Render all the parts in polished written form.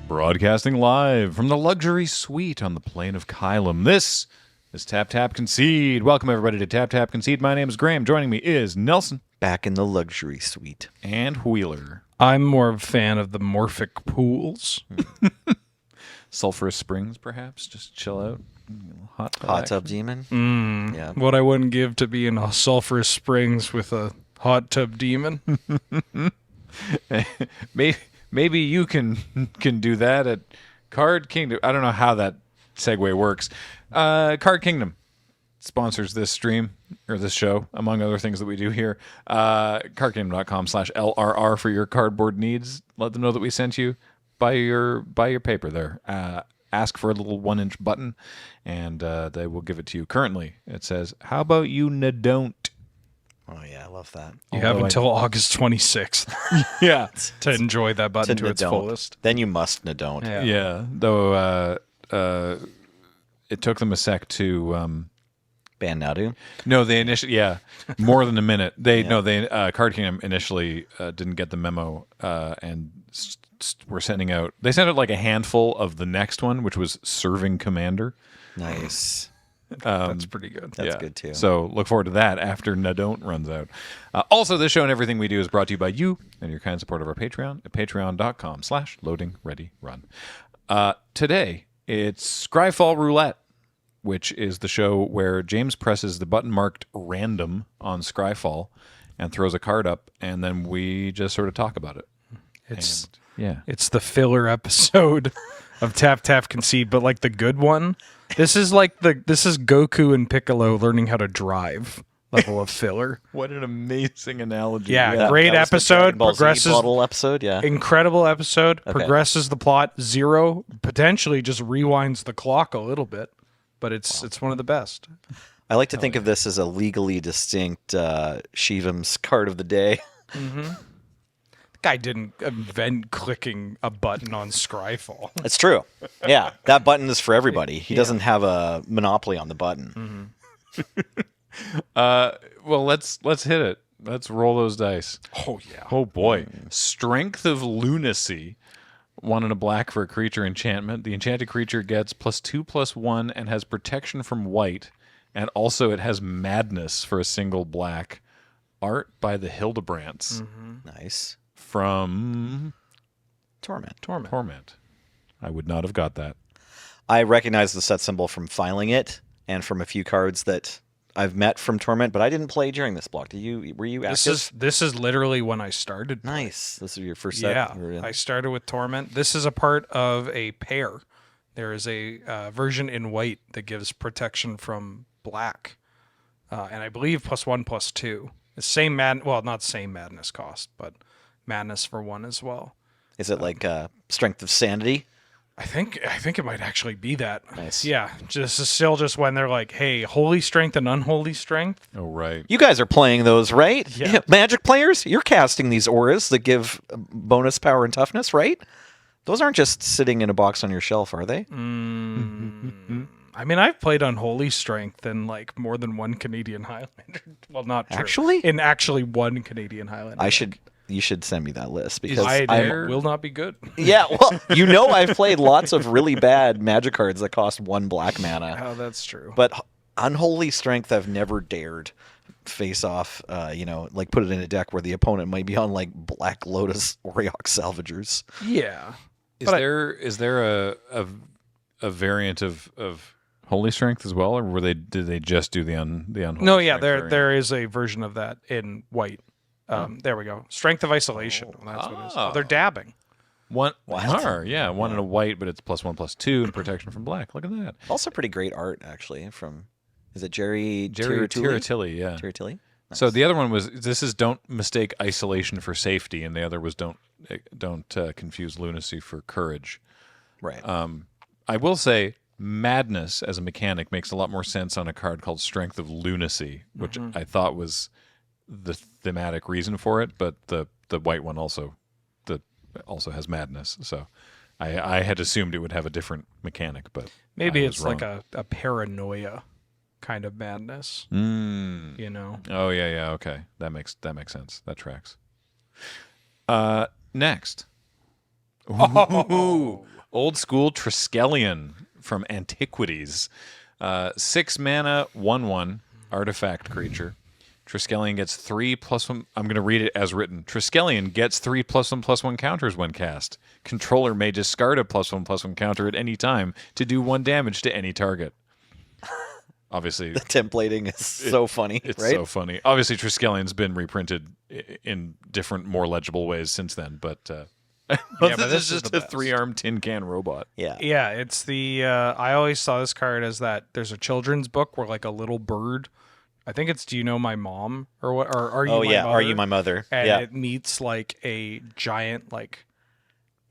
Broadcasting live from the luxury suite on the plain of Kylum. This is Tap Tap Concede. Welcome everybody to Tap Tap Concede. My name is Graham. Joining me is Nelson. Back in the luxury suite. And Wheeler. I'm more of a fan of the morphic pools. Sulphurous Springs, perhaps. Just chill out. Hot tub demon. Yeah. What I wouldn't give to be in a sulphurous springs with a hot tub demon. Maybe you can do that at Card Kingdom. I don't know how that segue works. Card Kingdom sponsors this stream, or this show, among other things that we do here. CardKingdom.com/LRR for your cardboard needs. Let them know that we sent you. Buy your paper there. Ask for a little 1-inch button, and they will give it to you. Currently, it says, "How about you don't?" Oh, yeah, I love that. You have until August 26th Yeah. to enjoy that button to its fullest. Then you must don't. Yeah. Though it took them a sec to ban Nadu. No, they initially more than a minute. They Card Kingdom initially didn't get the memo and were sending out. They sent out like a handful of the next one, which was Serving Commander. Nice. That's pretty good. That's good too. So look forward to that after Nadont runs out. Also, this show and everything we do is brought to you by you and your kind support of our Patreon at patreon.com/loadingreadyrun. Today, it's Scryfall Roulette, which is the show where James presses the button marked random on Scryfall and throws a card up, and then we just sort of talk about it. It's the filler episode of Tap Tap Concede, but like the good one. This is Goku and Piccolo learning how to drive level of filler. What an amazing analogy. Yeah, great episode. Progresses bottle episode, incredible episode. Okay. Progresses the plot. 0 potentially just rewinds the clock a little bit, but it's one of the best. I like to think of this as a legally distinct Shivam's card of the day. Mm-hmm. Guy didn't invent clicking a button on Scryfall. It's true. Yeah, that button is for everybody. He doesn't have a monopoly on the button. Well, let's hit it. Let's roll those dice. Oh yeah. Oh boy. Strength of Lunacy. 1 and a black for a creature enchantment. The enchanted creature gets +2/+1 and has protection from white, and also it has Madness for a single black. Art by the Hildebrands. Nice. From Torment. I would not have got that. I recognize the set symbol from filing it and from a few cards that I've met from Torment, but I didn't play during this block. Were you active? This is literally when I started. Nice. This is your first set? Yeah, I started with Torment. This is a part of a pair. There is a version in white that gives protection from black, and I believe +1/+2. The same not same madness cost, but madness for 1 as well. Is it like Strength of Sanity? I think it might actually be that. Nice. Yeah, just when they're like, hey, holy strength and unholy strength. Oh, right. You guys are playing those, right? Yeah. Magic players, you're casting these auras that give bonus power and toughness, right? Those aren't just sitting in a box on your shelf, are they? I mean, I've played Unholy Strength in like more than one Canadian Highlander. Well, not true. Actually? In actually one Canadian Highlander. You should send me that list because I will not be good. Yeah, well, I've played lots of really bad Magic cards that cost 1 black mana. Oh, that's true. But Unholy Strength, I've never dared face off. Like put it in a deck where the opponent might be on like Black Lotus Oriox Salvagers. Yeah. Is there a variant of Holy Strength as well, or did they just do the unholy? No, yeah, Strength there is a version of that in white. There we go. Strength of Isolation. That's what it is. Oh, they're dabbing. One and a white, but it's +1/+2 and protection from black. Look at that. Also pretty great art, actually, is it Jerry Tiratilli, yeah. Tiratilli? Nice. So the other one was, don't mistake isolation for safety, and the other was don't confuse lunacy for courage. Right. I will say Madness as a mechanic makes a lot more sense on a card called Strength of Lunacy, which I thought was the thematic reason for it, but the white one also has Madness. So I had assumed it would have a different mechanic, but maybe it's wrong. Like a paranoia kind of madness. You know? Oh yeah, okay. That makes sense. That tracks. Next. Ooh. Old school Triskelion from Antiquities. 6 mana, 1/1 artifact creature. Triskelion gets 3+1. I'm going to read it as written. Triskelion gets 3+1/+1 counters when cast. Controller may discard a +1/+1 counter at any time to do 1 damage to any target. Obviously, The templating is so funny, it's right? so funny. Obviously, Triskellion's been reprinted in different, more legible ways since then, but but this this is is just the a best. 3-armed tin can robot. Yeah. Yeah, it's the. I always saw this card as that. There's a children's book where like a little bird. I think it's "Do You Know My Mom?" or what? Or "Are You Oh My yeah. Mother?" Are you my mother? And Yeah. it meets like a giant like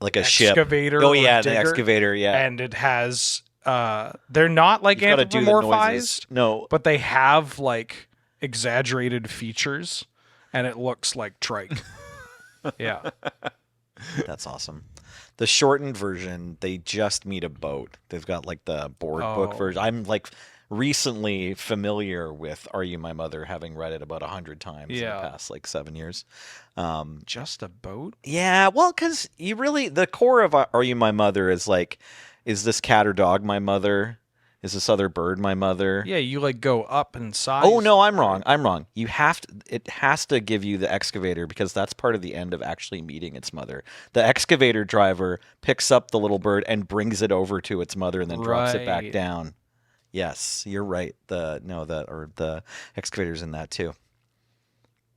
Like a ship. excavator. Oh or yeah, the digger, excavator. Yeah. and it has. They're not like You've gotta do the noises. anthropomorphized, No. but they have like exaggerated features, and it looks like trike. Yeah. That's awesome. The shortened version, they just meet a boat. They've got like the board book Oh. version. I'm like recently familiar with "Are You My Mother," having read it about 100 times in Yeah. the past like 7 years. Just a boat? Yeah, well, because you really the core of "Are You My Mother" is like, is this cat or dog my mother? Is this other bird my mother? Yeah, you like go up in size. Oh no, I'm wrong. I'm wrong. You have to. It has to give you the excavator because that's part of the end of actually meeting its mother. The excavator driver picks up the little bird and brings it over to its mother and then drops it back Right. down. Yes, you're right. The excavator's in that too.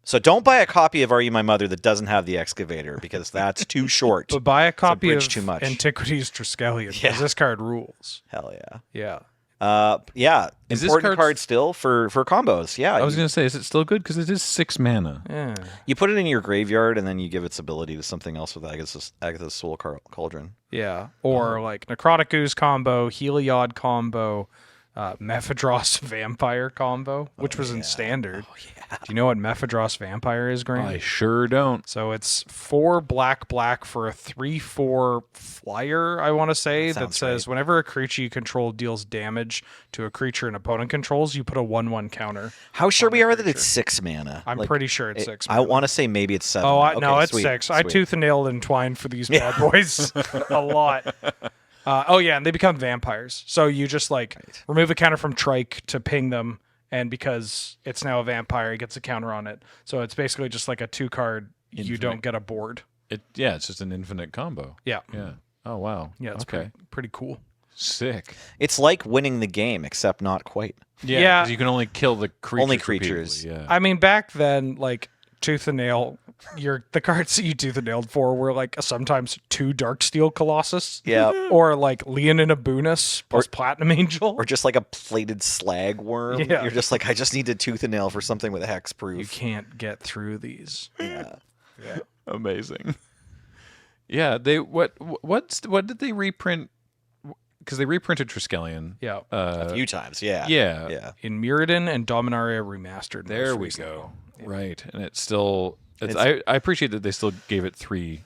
So don't buy a copy of "Are You My Mother" that doesn't have the excavator because that's too short. But buy a copy bridge of too much. Antiquities Triskelion because Yeah. this card rules. Hell yeah. Yeah. Yeah. Is this Important card card still for combos. Yeah. I was going to say, is it still good? Because it is 6 mana. Yeah. You put it in your graveyard and then you give its ability to something else with Agatha's Soul Cauldron. Yeah. Or like Necrotic Ooze combo, Heliod combo, Mephedros Vampire combo, which was in standard. Oh, yeah. Do you know what Mephedros Vampire is, Grant? I sure don't. So it's 4 black for a 3/4 flyer, I want to say, that sounds says whenever a creature you control deals damage to a creature an opponent controls, you put a 1/1 counter. How sure on we the are that creature. it's 6 mana? I'm pretty sure it's 6 I mana. want to say maybe it's 7. Oh, Okay, no, it's sweet, 6. I sweet. tooth and nail and twine for these bad boys a lot. Oh, yeah, and they become vampires. So you just like remove a counter from Trike to ping them, and because it's now a vampire, it gets a counter on it. So it's basically just like a 2-card, you Infinite. don't get a board. Yeah, it's just an infinite combo. Yeah. Yeah. Oh, wow. Yeah, it's okay. pretty cool. Sick. It's like winning the game, except not quite. Yeah. 'cause you can only kill the creatures. Only repeatedly, creatures. Yeah. I mean, back then, like tooth and nail, the cards that you tooth and nailed for were like sometimes 2 Darksteel Colossus. Yeah. Or like Leonin Abunus plus Platinum Angel. Or just like a plated slag worm. Yeah. You're just like, I just need to tooth and nail for something with a hex You proof. can't get through these. Yeah. Amazing. Yeah, they what did they reprint? Because they reprinted Triskelion. Yeah. A few times, yeah. Yeah. Yeah. In Mirrodin and Dominaria Remastered. There most we recently. go. Right, and it's still. It's, It's- I appreciate that they still gave it 3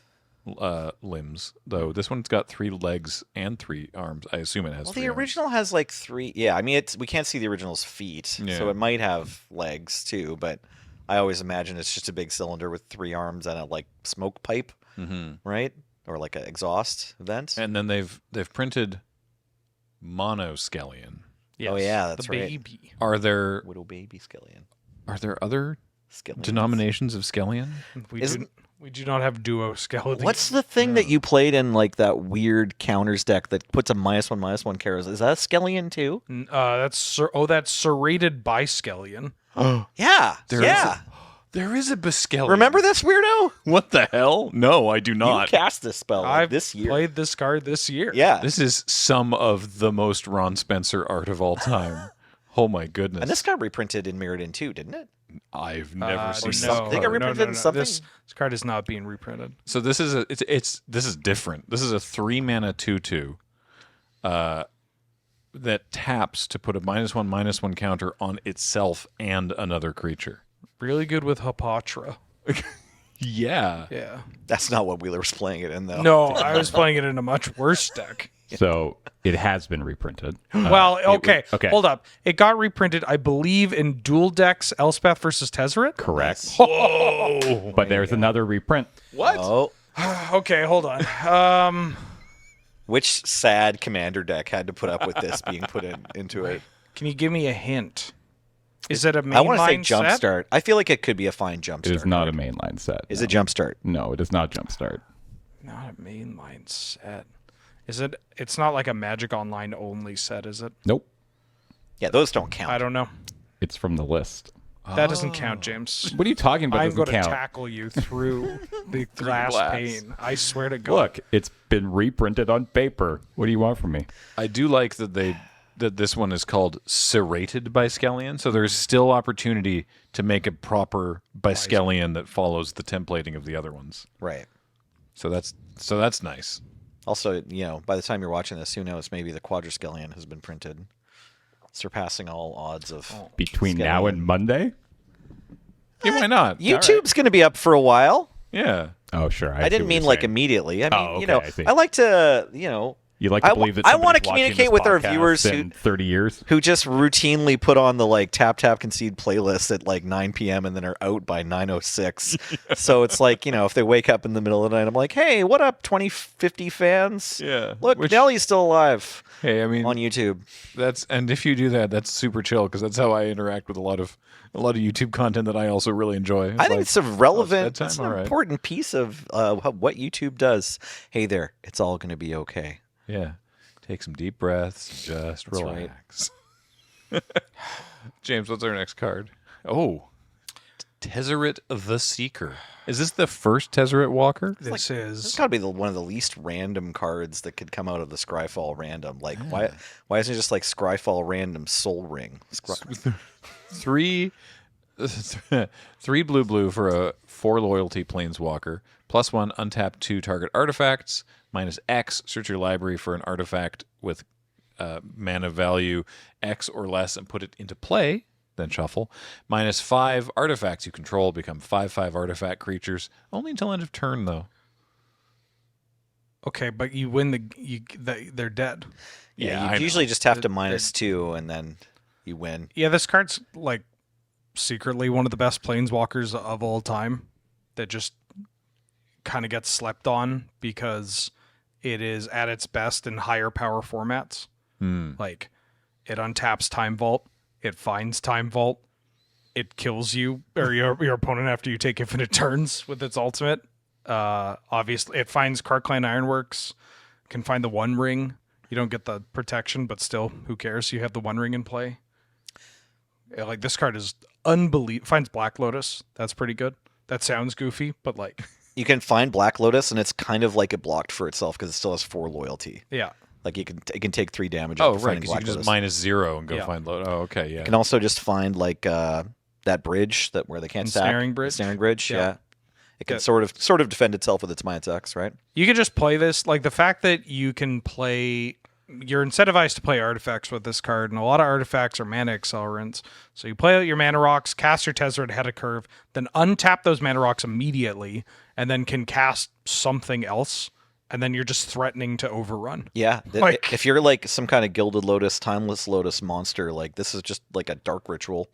limbs, though. This one's got 3 legs and 3 arms. I assume it has. Well, 3 the arms. original has like 3. Yeah, I mean, we can't see the original's feet, Yeah. so it might have legs too. But I always imagine it's just a big cylinder with 3 arms and a like smoke pipe, right? Or like an exhaust vent. And then they've printed Monoskelion. Yes, Oh, yeah, that's the right. baby. Are there Widow baby Skillion. other Skillions. denominations of Skellion? We do not have duo skeletons. What's the thing that you played in like that weird counters deck that puts a -1/-1 carries? Is that a Skillion too? that's serrated Biskelion. Yeah. There yeah. There is a Biskelion. Remember this weirdo? What the hell? No, I do You not. cast this spell like, I've this year. played this card this year. Yeah. This is some of the most Ron Spencer art of all time. Oh my goodness. And this got reprinted in Mirrodin too, didn't it? I've never seen some- this I think I card. reprinted something. This card is not being reprinted. So this is this is different. This is a 3 mana 2/2 that taps to put a -1/-1 counter on itself and another creature. Really good with Hapatra. Yeah. Yeah. That's not what Wheeler was playing it in though. No, I was playing it in a much worse deck. So it has been reprinted. Well, okay. okay. Hold up. It got reprinted, I believe, in Dual Decks Elspeth versus Tezzeret. Correct. Oh. But there's another reprint. What? Oh. Okay, hold on. Which sad commander deck had to put up with this being put into it? Can you give me a hint? Is it a mainline I want to say set? Jumpstart. I feel like it could be a fine Jumpstart. It is not a mainline set. Is no. it Jumpstart? No, it is not Jumpstart. Not a mainline set. Is it? It's not like a Magic Online only set, is it? Nope. Yeah, those don't count. I don't know. It's from the list. That doesn't count, James. What are you talking about? I'm Doesn't going to count. tackle tackle you through the glass pane. I swear to God. Look, it's been reprinted on paper. What do you want from me? I do like that this one is called Serrated Biskellion, so there's still opportunity to make a proper Biskellion that follows the templating of the other ones. Right. So that's nice. Also, by the time you're watching this, who knows? Maybe the Quadriskelion has been printed, surpassing all odds of. Between now Skeleton. and Monday? Yeah, why not? YouTube's going to be up for a while. Yeah. Oh, sure. I didn't mean like immediately. I mean, okay, I see. I like to, You like to believe that I want to somebody's watching communicate this with our podcast viewers in 30 years? who just routinely put on the tap concede playlist at 9 p.m. and then are out by 9:06. So it's like, if they wake up in the middle of the night, I'm like, hey, what up, 2050 fans? Yeah. Look, Nelly's still alive Hey, I mean, on YouTube. and if you do that, that's super chill because that's how I interact with a lot of YouTube content that I also really enjoy. I think it's a relevant, bedtime? it's an All right. important piece of what YouTube does. Hey there, it's all going to be okay. Yeah. Take some deep breaths. Just That's right. relax. James, what's our next card? Oh, Tezzeret the Seeker. Is this the first Tezzeret Walker? This It's is. got to be one of the least random cards that could come out of the Scryfall Random. Why isn't it just Scryfall Random Soul Ring? Three blue for a 4 loyalty planeswalker. +1 untap 2 target artifacts. -X, search your library for an artifact with mana value X or less and put it into play. Then shuffle. -5 artifacts you control become 5/5 artifact creatures. Only until end of turn though. Okay, but you win they're dead. Yeah, I you know. usually just have to -2 and then you win. Yeah, this card's secretly one of the best planeswalkers of all time that just kind of gets slept on because it is at its best in higher power formats. Like it untaps Time Vault, it finds Time Vault, it kills you or your opponent after you take infinite turns with its ultimate. Obviously, it finds Clan Ironworks, can find the One Ring. You don't get the protection, but still, who cares? You have the One Ring in play. Yeah, this card is unbelievable. Finds Black Lotus. That's pretty good. That sounds goofy, but You can find Black Lotus and it's kind of like it blocked for itself because it still has 4 loyalty. yeah. It can take 3 damage. Oh, after right, finding because you Black can Lotus. just -0 and go Yeah. find load. Oh, okay, yeah. You can also just find that bridge where they can't stack. Ensnaring Bridge? Ensnaring Bridge, Yeah. yeah. It can Yeah. sort of defend itself with its -X, right? You can just play this. The fact that you can play, you're incentivized to play artifacts with this card, and a lot of artifacts are mana accelerants. So you play out your mana rocks, cast your Tezzeret ahead of curve, then untap those mana rocks immediately, and then can cast something else, and then you're just threatening to overrun. Yeah. Like- If you're some kind of Gilded Lotus, Timeless Lotus monster, this is just a dark ritual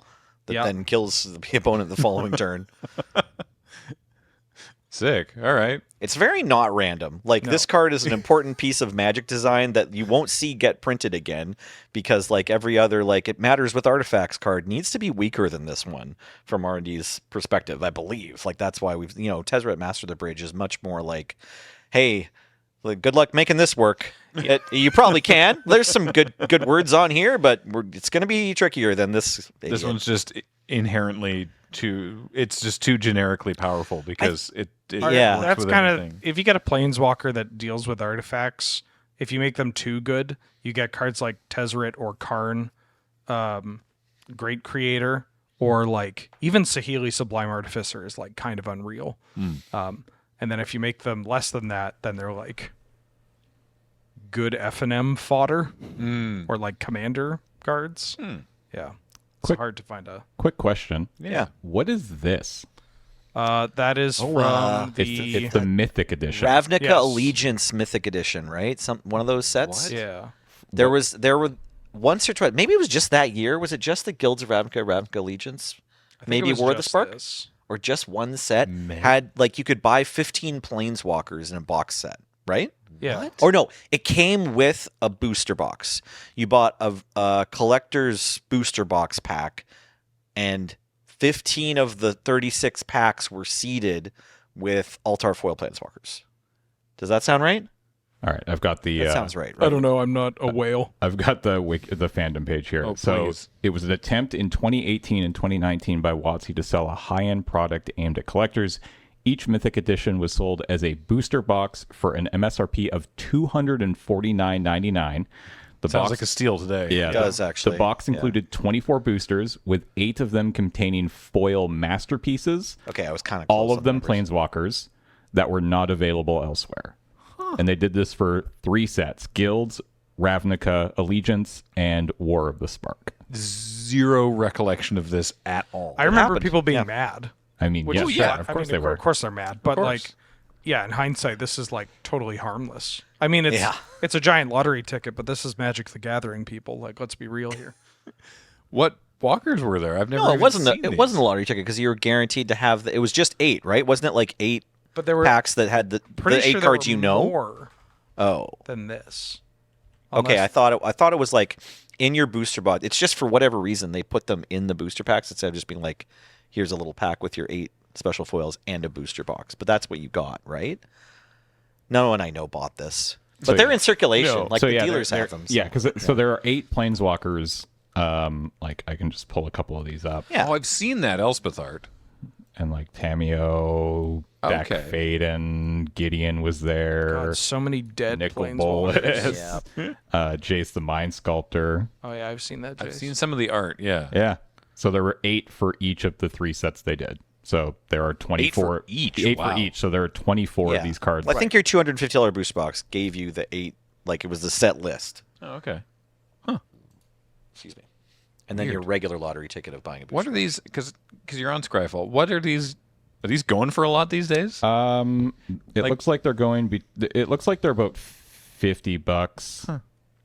that Yeah. then kills the opponent the following turn. Sick. All right. It's very not random. This card is an important piece of Magic design that you won't see get printed again because every other It Matters with Artifacts card needs to be weaker than this one from R&D's perspective, I believe. That's why we've, Tezzeret Master the Bridge is much more hey, good luck making this work. You probably can. There's some good words on here, but it's going to be trickier than this. This idiot. one's just inherently it's just too generically powerful because it Yeah. works That's with kind of, everything. if you get a planeswalker that deals with artifacts, if you make them too good, you get cards like Tezzeret or Karn, Great Creator, or even Saheeli Sublime Artificer is kind of unreal. And then if you make them less than that, then they're good F&M fodder or commander cards. Yeah. It's Quick- hard to find a... Quick question. Yeah. What is this? that is from the... It's the Mythic Edition. Ravnica Yes. Allegiance Mythic Edition, right? One of those sets. Yeah. There were once or twice. Maybe it was just that year. Was it just the Guilds of Ravnica Allegiance? I think Maybe it was War of the just Spark, this. or just one set Maybe. had you could buy 15 planeswalkers in a box set, right? Yeah. Or no, it came with a booster box. You bought a collector's booster box pack, and 15 of the 36 packs were seeded with Altar foil Planeswalkers. Does that sound right? All right, I've got the. That sounds right. I don't know. I'm not a whale. I've got the fandom page here. Oh, so please. it was an attempt in 2018 and 2019 by WotC to sell a high-end product aimed at collectors. Each Mythic Edition was sold as a booster box for an MSRP of $249.99. The Sounds box, like a steal today. yeah, It does, actually. The box Yeah. included 24 boosters, with 8 of them containing foil masterpieces. Okay, I was kind of All of them planeswalkers that were not available elsewhere. And they did this for 3 sets: Guilds, Ravnica, Allegiance, and War of the Spark. Zero recollection of this at all. I remember happened. people being Yeah. mad. I mean, Which yes, is yeah, fine. of I course mean, they were. Of course they're mad, but course. like, yeah, in hindsight, this is like totally harmless. I mean, it's Yeah. it's a giant lottery ticket, but this is Magic the Gathering, people. Like, let's be real here. What walkers were there? I've never. No, it even wasn't. seen It these. wasn't a lottery ticket because you were guaranteed to have. It was just 8, right? Wasn't it like 8 But there were packs that had the pretty 8 sure cards there you were know? more Oh, than this. okay. Unless- I thought it was like in your booster box. It's just for whatever reason they put them in the booster packs instead of just being like, here's a little pack with your 8 special foils and a booster box. But that's what you got, right? No one I know bought this, but So, they're yeah. in circulation. No. Like So the yeah, dealers they're- have them. Yeah, because so there are 8 planeswalkers. Like I can just pull a couple of these up. Yeah. Oh, I've seen that Elspeth art. And like Tameo, Dak Okay. Faden, Gideon was there. God, so many dead Nickel planeswalkers. Bolas, Yeah. Jace the Mind Sculptor. Oh yeah, I've seen that. I've Jace. seen some of the art. Yeah. Yeah. So there were 8 for each of the 3 sets they did. So there are 24 for each? 8 Wow. for each. So there are 24 Yeah. of these cards. Well, I think your $250 booster box gave you the 8. Like it was the set list. Oh, okay. Excuse me. And then your regular lottery ticket of buying a booster. What are these? Because you're on Scryfall. What are these? Are these going for a lot these days? It looks like they're going. It looks like they're about $50.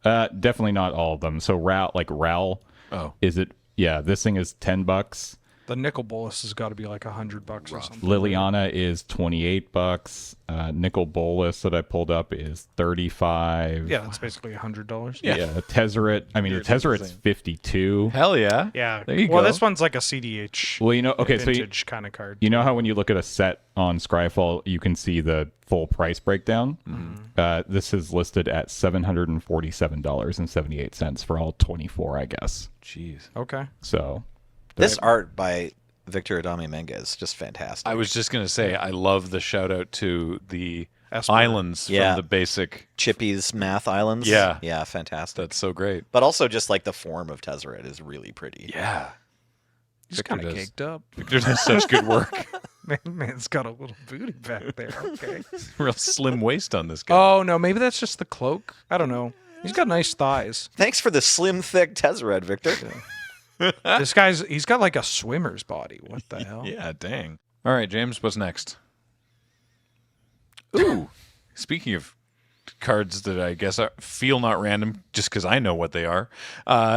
Definitely not all of them. So Ral. Oh. Is it? Yeah, this thing is $10. The Nickel Bolus has got to be like $100 or something. Liliana is $28. Nickel Bolus that I pulled up is $35. Yeah, that's basically $100. Yeah. Tezzeret. I mean, the Tezzeret's $52. Hell yeah. Yeah. There you well, go. this one's like a CDH Well, okay, so vintage kind of card. you know how when you look at a set on Scryfall, you can see the full price breakdown. This is listed at $747.78 for all 24, I guess. Jeez. Okay. So This art by Victor Adame Menga is just fantastic. I was just gonna say I love the shout out to the Esper. islands Yeah. from the basic. Chippy's Math Islands. Yeah. Yeah, fantastic. That's so great. But also just like the form of Tezzeret is really pretty. Yeah. He's Victor kind of does. caked up. Victor does such good work. Man's got a little booty back there. Okay. Real slim waist on this guy. Oh, no. Maybe that's just the cloak. I don't know. He's got nice thighs. Thanks for the slim, thick Tezzeret, Victor. He's got like a swimmer's body. What the hell? Yeah, dang. All right, James, what's next? Ooh. Speaking of cards that I guess feel not random just because I know what they are.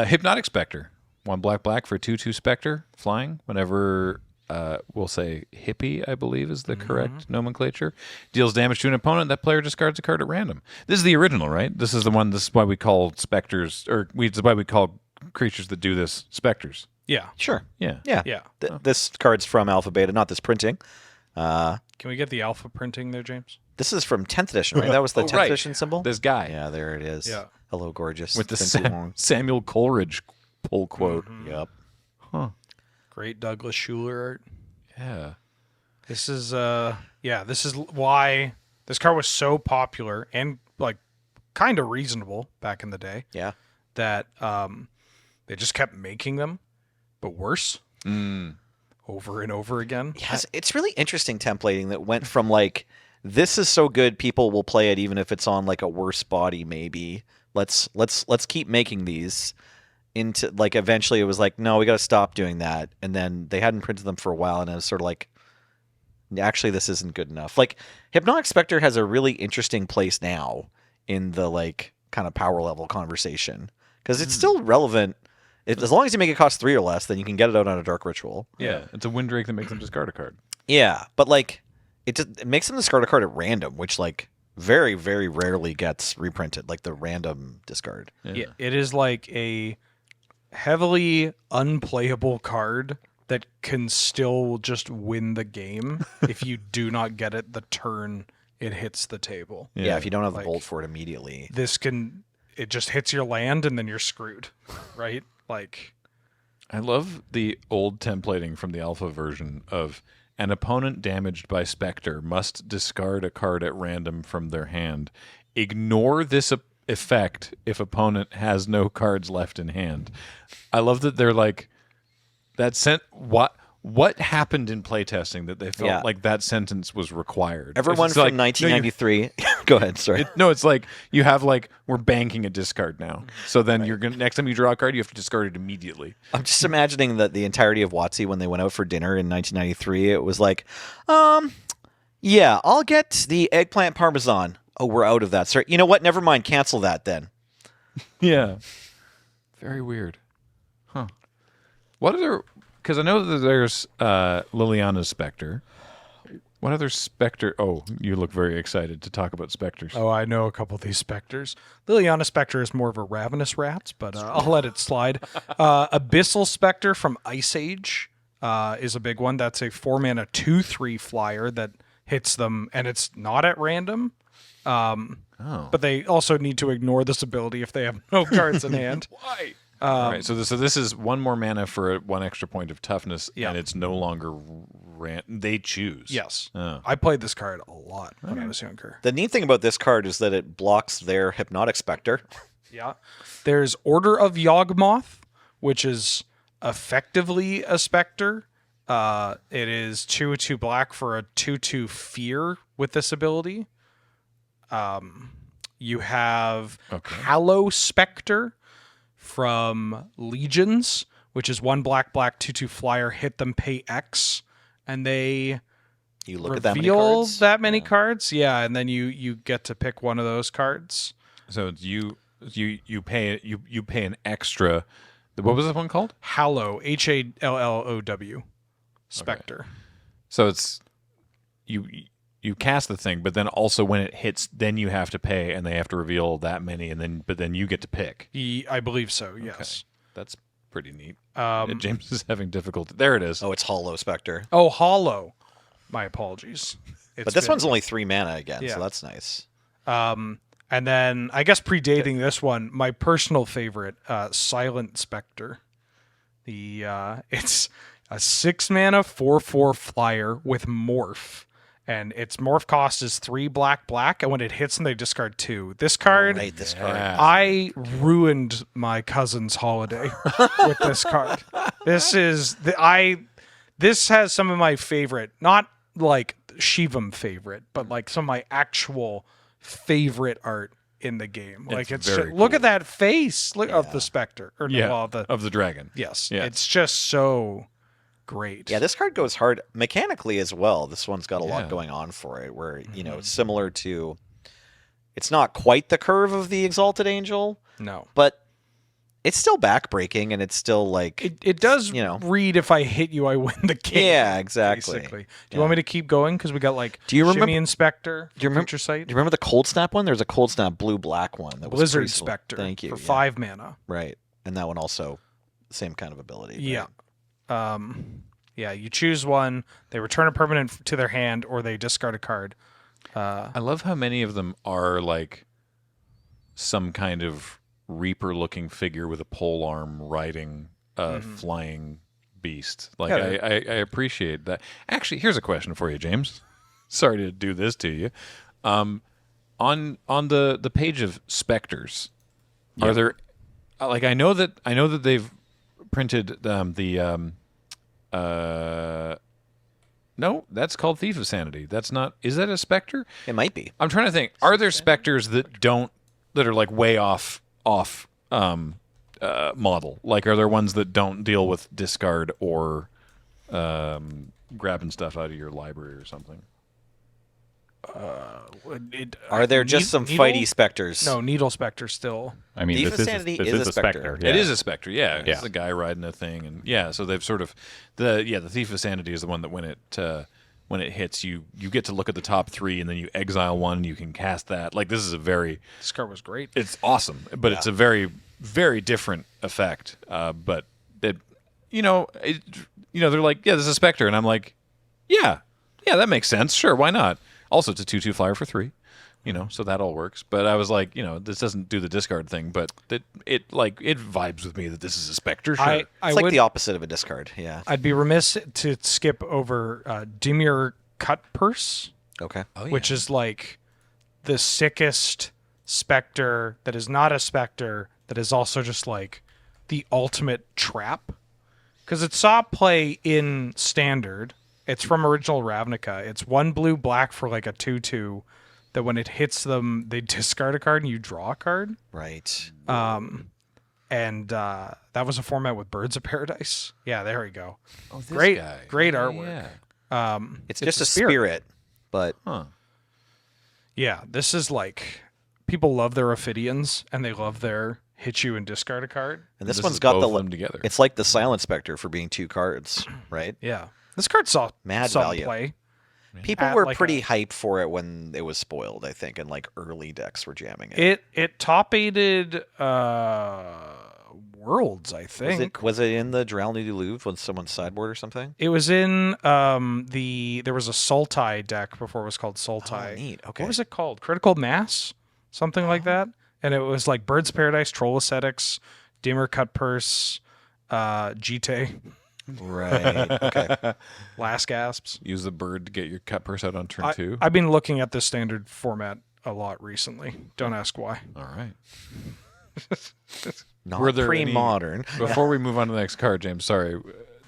Hypnotic Spectre. 1 black for 2/2 Spectre flying whenever we'll say hippie, I believe is the correct nomenclature. Deals damage to an opponent. That player discards a card at random. This is the original, right? This is the one. This is why we call specters, this is why we call creatures that do this specters. Yeah. Sure. Yeah. Yeah. Yeah. This card's from Alpha Beta, not this printing. Can we get the alpha printing there, James? This is from 10th edition, right? That was the 10th right. edition symbol? This guy Yeah, there it is. Yeah. Hello, gorgeous. with the Been too long. Samuel Coleridge pull quote. Yep. Great Douglas Schuler art. Yeah. This is this is why this card was so popular and like kind of reasonable back in the day Yeah. that they just kept making them, but worse over and over again. Yes, it's really interesting templating that went from like, this is so good, people will play it even if it's on like a worse body. Maybe let's keep making these. Into like eventually it was like, no, we got to stop doing that. And then they hadn't printed them for a while, and it was sort of like, actually, this isn't good enough. Like Hypnotic Spectre has a really interesting place now in the like kind of power level conversation because it's still relevant. As long as you make it cost 3 or less, then you can get it out on a Dark Ritual. Yeah. It's a Windrake that makes them discard a card. Yeah, but like it makes them discard a card at random, which like very, very rarely gets reprinted, like the random discard. Yeah, it is like a heavily unplayable card that can still just win the game if you do not get it the turn it hits the table. Yeah, if you don't have the Like- bolt for it immediately. It just hits your land and then you're screwed, right? Like, I love the old templating from the alpha version of an opponent damaged by Spectre must discard a card at random from their hand. Ignore this effect if opponent has no cards left in hand. I love that they're like that sent what happened in playtesting that they felt like that sentence was required. Everyone It's from like, 1993. Go ahead, sorry. it's like you have like we're banking a discard now. So then you're gonna next time you draw a card, you have to discard it immediately. I'm just imagining that the entirety of WotC when they went out for dinner in 1993, it was like, yeah, I'll get the eggplant parmesan. Oh, we're out of that. Sorry. You know what? Never mind. Cancel that then. Yeah. Very weird. Huh. What other... Because I know that there's Liliana's Spectre. What other Spectre... Oh, you look very excited to talk about Spectres. oh, I know a couple of these Spectres. Liliana Spectre is more of a ravenous rat, but I'll let it slide. Abyssal Spectre from Ice Age is a big one. That's a 4-mana 2/3 flyer that hits them, and it's not at random. But they also need to ignore this ability if they have no cards in hand. Why? All right, so this is one more mana for one extra point of toughness, Yeah. and it's no longer they choose. Yes. Oh. I played this card a lot when I was younger. The neat thing about this card is that it blocks their Hypnotic Spectre. Yeah. There's Order of Yawgmoth, which is effectively a Spectre. It is 2/2 black for a 2/2 fear with this ability. You have Hallow Spectre from Legions, which is 1 black 2/2 flyer. Hit them, pay X, and they You look at that many reveal cards. that many cards. Yeah, and then you get to pick one of those cards. So it's you pay an extra. What was this one called? Hallow, Hallow Spectre. So it's you cast the thing, but then also when it hits, then you have to pay, and they have to reveal that many, and then you get to pick. I believe so. Yes. That's pretty neat. James is having difficulty. There it is. Oh, it's Hollow Spectre. Oh, Hollow. My apologies. But this one's only 3 mana again, Yeah. so that's nice. And then I guess predating this one, my personal favorite, Silent Spectre. It's a 6-mana 4/4 flyer with morph. And its morph cost is 3 black, and when it hits them, they discard 2. This card, Right, this card. I ruined my cousin's holiday with this card. This has some of my favorite, not like Shivam favorite, but like some of my actual favorite art in the game. Like it's very look cool. at that face, look of the Spectre, or Yeah, of the dragon. yes, Yeah. it's just so great. Yeah, this card goes hard mechanically as well. This one's got a Yeah. lot going on for it, where, it's similar to... It's not quite the curve of the Exalted Angel, No. but it's still backbreaking, and it's still like... It does you know. read if I hit you, I win the game. Yeah, exactly. Basically. Do you want me to keep going? Because we got like Do you remember- Shimmy Inspector, Do you remember? Future Sight, Do you remember the Cold Snap one? There's a Cold Snap blue-black one. That was Blizzard pretty Spectre Thank you. for yeah. 5 mana. Right. And that one also, same kind of ability. Yeah. right? Yeah, you choose one, they return a permanent to their hand, or they discard a card. I love how many of them are like some kind of Reaper-looking figure with a pole arm riding a flying beast. Like Yeah, I appreciate that. Actually, here's a question for you, James. Sorry to do this to you. On the page of Spectres, are there like I know that they've printed no, that's called Thief of Sanity. That's not. Is that a Spectre? It might be. I'm trying to think. Are there Spectres that are like way off model? Like, are there ones that don't deal with discard or grabbing stuff out of your library or something? Are there just some Needle? fighty specters? No, Needle Spectre still. I mean, Thief this of Sanity this is is a a Spectre. Spectre. It yeah. is a Spectre, yeah. Yeah. It's the guy riding a thing, and yeah. So they've sort of the Thief of Sanity is the one that when it when it hits, you get to look at the top 3, and then you exile one, and you can cast that. Like, this is a very... This card was great. It's awesome, but it's a very, very different effect. But it, they're like, yeah, this is a Spectre, and I'm like, yeah, that makes sense. Sure, why not? Also, it's a 2/2 flyer for 3, so that all works. But I was like, this doesn't do the discard thing, but it vibes with me that this is a Spectre. Sure, It's like the opposite of a discard. Yeah. I'd be remiss to skip over Dimir Cutpurse, Okay. which is like the sickest Spectre that is not a Spectre, that is also just like the ultimate trap. Because it saw play in Standard. It's from original Ravnica. It's 1 blue black for like a 2/2 that when it hits them, they discard a card and you draw a card. Right. And that was a format with Birds of Paradise. Yeah, there we go. Oh, this Great guy. artwork. Yeah. It's just a spirit, but Huh. Yeah, this is like, people love their Ophidians and they love their hit you and discard a card. and this This one's is got both the of them together. It's like the Silent Spectre for being 2 cards, right? Yeah. This card saw Mad some value. play. People At were like pretty hyped for it when it was spoiled, I think, and like early decks were jamming it. It top aided Worlds, I think. Was it in the Drowning Louvre with someone's sideboard or something? It was in there was a Sultai deck before it was called Sultai. Oh, neat. Okay. What was it called? Critical Mass? Something like that. And it was like Birds of Paradise, Troll Ascetics, Dimmer Cutpurse, GT, Right. Okay. Last Gasps. Use the bird to get your cut purse out on turn 2. I've been looking at the Standard format a lot recently. Don't ask why. All right. Not Were there any- pre-modern. Before we move on to the next card, James, sorry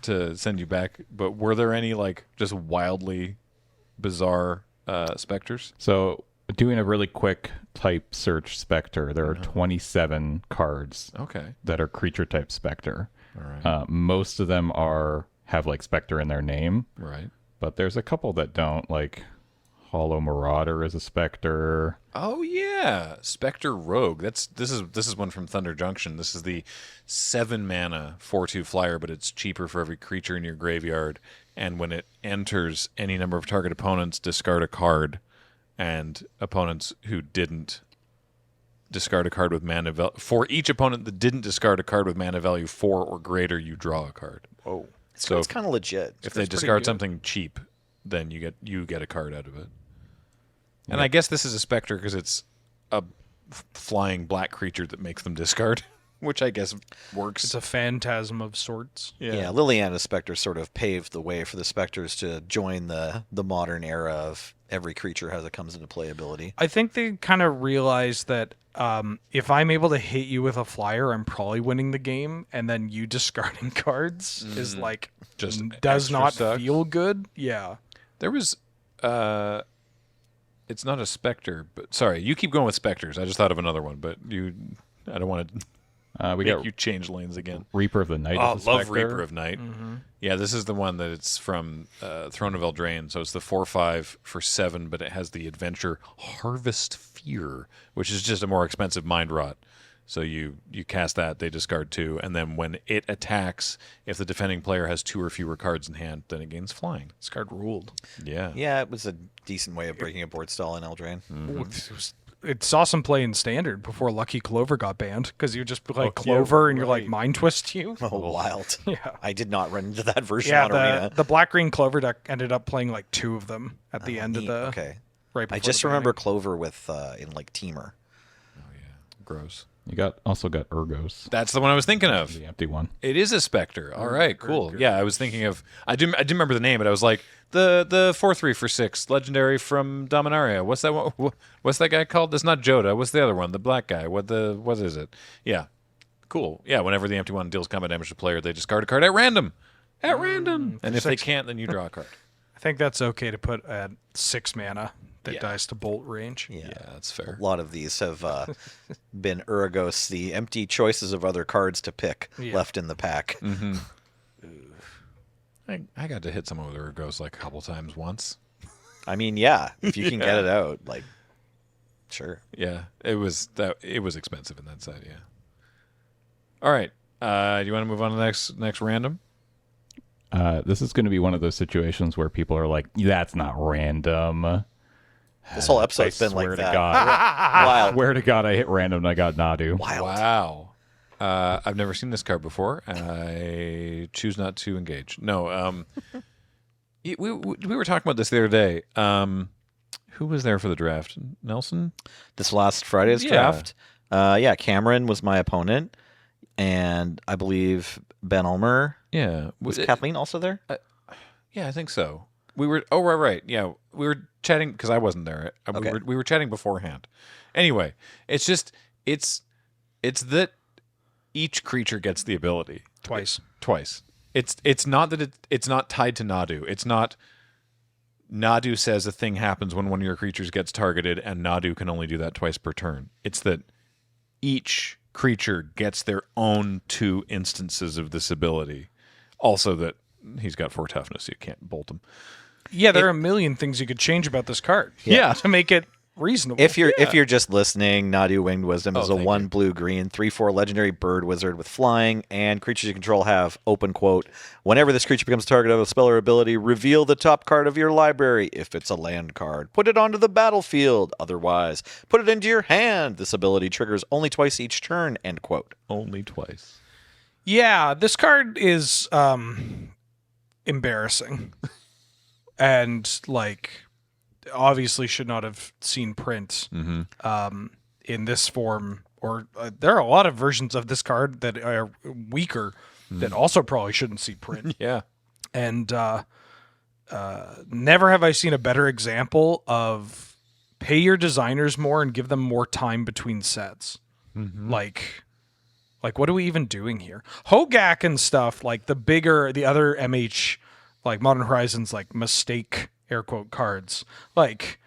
to send you back, but were there any like just wildly bizarre specters? So, doing a really quick type search Spectre, there are 27 cards Okay. that are creature type Spectre. All right. Most of them have like Spectre in their name, Right. but there's a couple that don't. Like Hollow Marauder is a Spectre. Oh yeah, Spectre Rogue. This is one from Thunder Junction. This is the 7 mana 4/2 flyer, but it's cheaper for every creature in your graveyard. And when it enters any number of target opponents, discard a card, and opponents who didn't discard a card with mana value, for each opponent that didn't discard a card with mana value 4 or greater, you draw a card. Oh, So it's kind of legit. if they pretty discard good. something cheap, then you get a card out of it. And I guess this is a Spectre because it's a flying black creature that makes them discard, which I guess works. It's a phantasm of sorts. Yeah, Liliana's Spectre sort of paved the way for the Spectres to join the modern era of every creature as it comes into playability. I think they kind of realized that if I'm able to hit you with a flyer, I'm probably winning the game, and then you discarding cards is like Just does extra not sucks. feel good. Yeah. There was, it's not a Spectre, but sorry, you keep going with Spectres. I just thought of another one, but I don't want to We make got you change lanes again. Reaper of the Night. Oh, is a love Spectre. Reaper of Night. Yeah, this is the one that it's from Throne of Eldraine. So it's the 4/5 for 7, but it has the adventure Harvest Fear, which is just a more expensive Mind Rot. So you cast that, they discard 2, and then when it attacks, if the defending player has 2 or fewer cards in hand, then it gains flying. This card ruled. Yeah. Yeah, it was a decent way of breaking a board stall in Eldraine. It saw some play in Standard before Lucky Clover got banned because you just play yeah, Clover and you're like right. mind twist you. Oh, wild. Yeah. I did not run into that version Yeah, on Arena. the black green Clover deck ended up playing like 2 of them at the end of Neat. the Okay. right. Before I just the remember banning. Clover with in like Teamer. Gross. You also got Urgos, That's the one I was thinking of. the empty one. It is a Spectre. All right, cool. Yeah, I was thinking of. I didn't remember the name, but I was like the 4/3 for 6 legendary from Dominaria. What's that one? What's that guy called? That's not Joda. What's the other one? The black guy. What is it? Yeah, cool. Yeah, whenever the empty one deals combat damage to player, they discard a card at random. At random. And if they can't, then you draw a card. I think that's okay to put at 6 mana that Yeah. dies to bolt range. Yeah, that's fair. A lot of these have been Uragos, the empty choices of other cards to pick Yeah. left in the pack. I got to hit someone with Urgos like a couple times once. I mean, yeah, if you can get it out, like, sure. Yeah, it was expensive in that side. Yeah. All right. Do you want to move on to the next random? This is going to be one of those situations where people are like, "That's not random." This whole episode's been swear like to that. God. Wild. Swear to God, I hit random and I got Nadu. Wild. Wow. I've never seen this card before. I choose not to engage. No. We were talking about this the other day. Who was there for the draft? Nelson? This last Friday's draft. Cameron was my opponent, and I believe Ben Ulmer. Yeah. Was Kathleen also there? Yeah, I think so. We were. Oh, right. Yeah, we were chatting because I wasn't there. Okay. We were chatting beforehand. Anyway, it's just it's that each creature gets the ability Twice. It's not that it's not tied to Nadu. It's not Nadu says a thing happens when one of your creatures gets targeted, and Nadu can only do that twice per turn. It's that each creature gets their own 2 instances of this ability. Also, that he's got 4 toughness, so you can't bolt him. Yeah, there are a million things you could change about this card. Yeah. To make it reasonable. If you're just listening, Nadu Winged Wisdom is a thank 1 blue-green 3/4 legendary bird wizard with flying, and creatures you control have open quote. Whenever this creature becomes a target of a spell or ability, reveal the top card of your library. If it's a land card, put it onto the battlefield. Otherwise, put it into your hand. This ability triggers only twice each turn. End quote. Only twice. Yeah, this card is embarrassing. And like obviously should not have seen print in this form, or there are a lot of versions of this card that are weaker that also probably shouldn't see print. Yeah. And never have I seen a better example of pay your designers more and give them more time between sets. Like what are we even doing here? Hogak and stuff, like the other MH, like Modern Horizons, like mistake, air quote, cards. Like,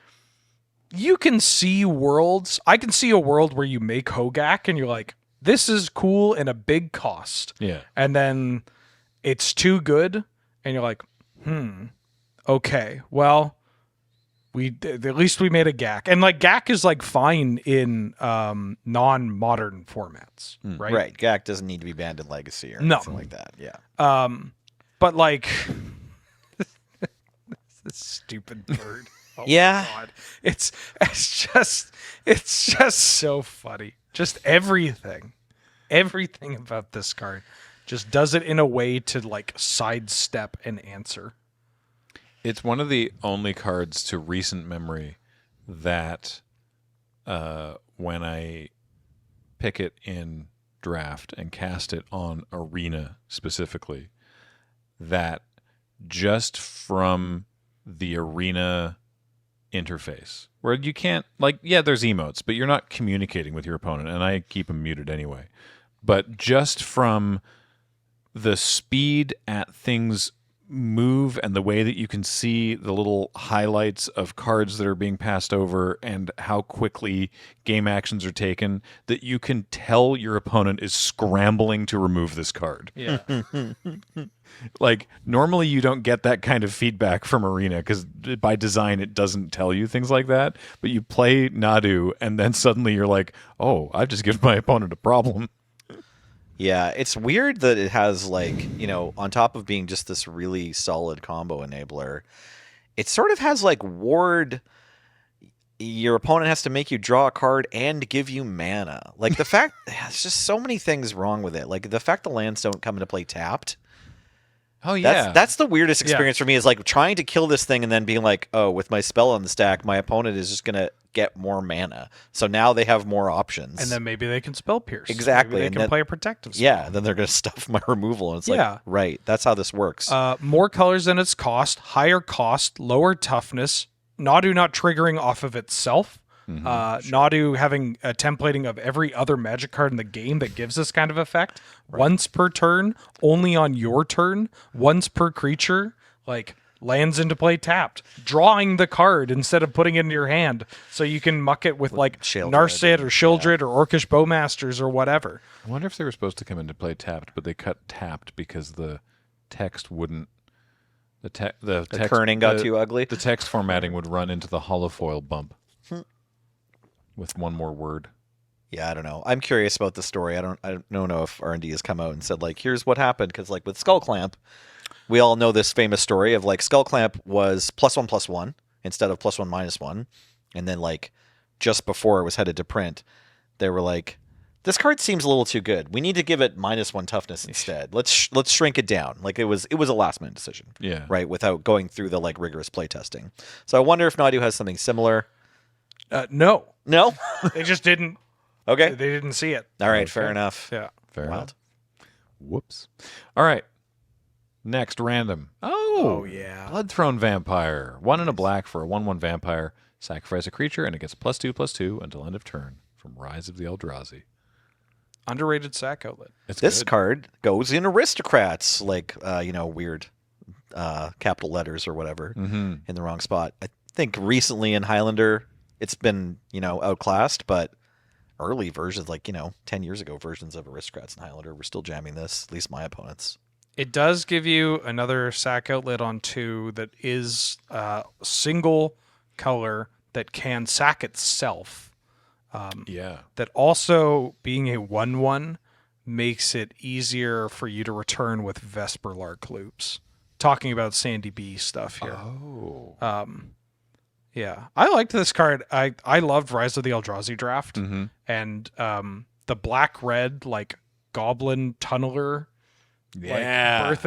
you can see worlds. I can see a world where you make Hogak and you're like, this is cool and a big cost. Yeah. And then it's too good and you're like, okay, well, at least we made a GAC. And like GAC is like fine in non-modern formats, right? Right. GAC doesn't need to be banned in Legacy or No. anything like that. Yeah. But like this stupid bird. Oh Yeah. my God. It's just so funny. Just everything about this card just does it in a way to like sidestep an answer. It's one of the only cards to recent memory that when I pick it in draft and cast it on Arena specifically, that just from the Arena interface, where you can't, like, yeah, there's emotes, but you're not communicating with your opponent, and I keep them muted anyway. But just from the speed at things move and the way that you can see the little highlights of cards that are being passed over and how quickly game actions are taken, that you can tell your opponent is scrambling to remove this card. Yeah. Like, normally you don't get that kind of feedback from Arena because by design it doesn't tell you things like that. But you play Nadu and then suddenly you're like, oh, I've just given my opponent a problem. Yeah, it's weird that it has, like, you know, on top of being just this really solid combo enabler, it sort of has like ward. Your opponent has to make you draw a card and give you mana. Like the fact, there's just so many things wrong with it. Like the fact the lands don't come into play tapped. Oh, yeah. That's the weirdest experience for me, is like trying to kill this thing and then being like, oh, with my spell on the stack, my opponent is just going to get more mana. So now they have more options. And then maybe they can spell pierce. Exactly. Maybe they And can then- play a protective spell. yeah, then they're going to stuff my removal. And it's Yeah. like, right, that's how this works. More colors than its cost, higher cost, lower toughness, Nadu not triggering off of itself. Nadu having a templating of every other Magic card in the game that gives this kind of effect. Once per turn, only on your turn, once per creature, like lands into play tapped. Drawing the card instead of putting it in your hand so you can muck it with like Sheoldred Narset or Sheoldred or Orcish Bowmasters or whatever. I wonder if they were supposed to come into play tapped, but they cut tapped because the text wouldn't. The text kerning got too ugly? The text formatting would run into the holofoil bump with one more word. Yeah, I don't know. I'm curious about the story. I don't know if R&D has come out and said like, here's what happened, because like with Skull Clamp, we all know this famous story of like Skull Clamp was +1/+1 instead of +1/-1, and then like just before it was headed to print, they were like, this card seems a little too good. We need to give it -1 toughness instead. Let's shrink it down. Like it was a last minute decision. Yeah. Right, without going through the like rigorous playtesting. So I wonder if Nadu has something similar. No, No. they just didn't. Okay. They didn't see it. All right. Fair enough. Yeah. Fair Wild. enough. Whoops. All right. Next, random. Oh, yeah. Bloodthrone Vampire. 1 and a black for a 1/1 vampire. Sacrifice a creature, and it gets +2/+2 until end of turn from Rise of the Eldrazi. Underrated sack outlet. It's This good. card goes in Aristocrats, like weird capital letters or whatever Mm-hmm. in the wrong spot. I think recently in Highlander, it's been outclassed, but early versions, like 10 years ago, versions of Aristocrats and Highlander were still jamming this. At least my opponents. It does give you another sack outlet on 2 that is single color that can sack itself. Yeah. That also, being a 1/1, makes it easier for you to return with Vesper Lark loops. Talking about Sandy B stuff here. Oh. Yeah, I liked this card. I loved Rise of the Eldrazi draft, Mm-hmm. and the black-red like Goblin Tunneler, Yeah. like